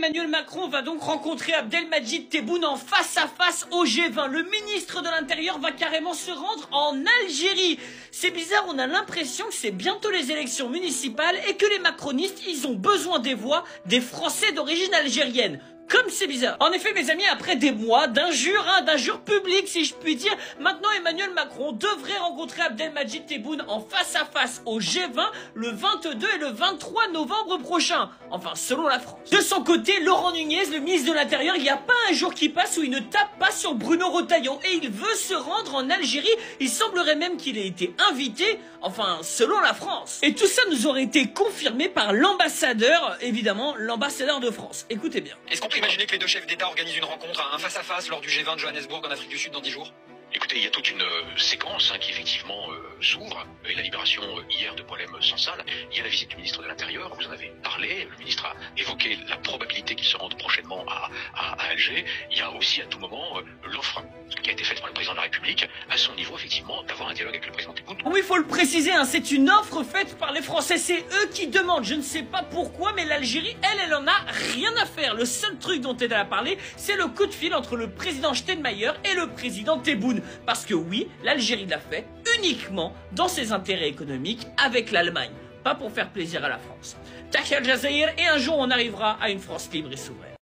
Emmanuel Macron va donc rencontrer Abdelmadjid Tebboune en face à face au G20. Le ministre de l'Intérieur va carrément se rendre en Algérie. C'est bizarre, on a l'impression que c'est bientôt les élections municipales et que les macronistes, ils ont besoin des voix des Français d'origine algérienne. Comme c'est bizarre. En effet, mes amis, après des mois d'injures, d'injures publiques, si je puis dire, maintenant Emmanuel Macron devrait rencontrer Abdelmadjid Tebboune en face à face au G20 le 22 et le 23 novembre prochain. Enfin, selon la France. De son côté, Laurent Nunez, le ministre de l'Intérieur, il n'y a pas un jour qui passe où il ne tape pas sur Bruno Retailleau et il veut se rendre en Algérie. Il semblerait même qu'il ait été invité, enfin, selon la France. Et tout ça nous aurait été confirmé par l'ambassadeur, évidemment, l'ambassadeur de France. Écoutez bien. Est-ce qu'on peut imaginer que les deux chefs d'État organisent une rencontre, un face-à-face lors du G20 de Johannesburg en Afrique du Sud dans 10 jours? Écoutez, il y a toute une séquence qui effectivement s'ouvre, et la libération hier de Boualem Sansal. Il y a la visite du ministre de l'Intérieur, vous en avez parlé, le ministre a évoqué la probabilité qu'il se rende prochainement à Alger. Il y a aussi à tout moment l'offre qui a été faite par le président de la République, à son niveau effectivement, d'avoir un dialogue avec le président Tebboune. Oui, il faut le préciser, c'est une offre faite par les Français, c'est eux qui demandent, je ne sais pas pourquoi, mais l'Algérie, elle en a rien à faire. Le seul truc dont elle a parlé, c'est le coup de fil entre le président Steinmeier et le président Tebboune. Parce que oui, l'Algérie l'a fait uniquement dans ses intérêts économiques avec l'Allemagne, pas pour faire plaisir à la France. Tahia Al Jazeera, et un jour on arrivera à une France libre et souveraine.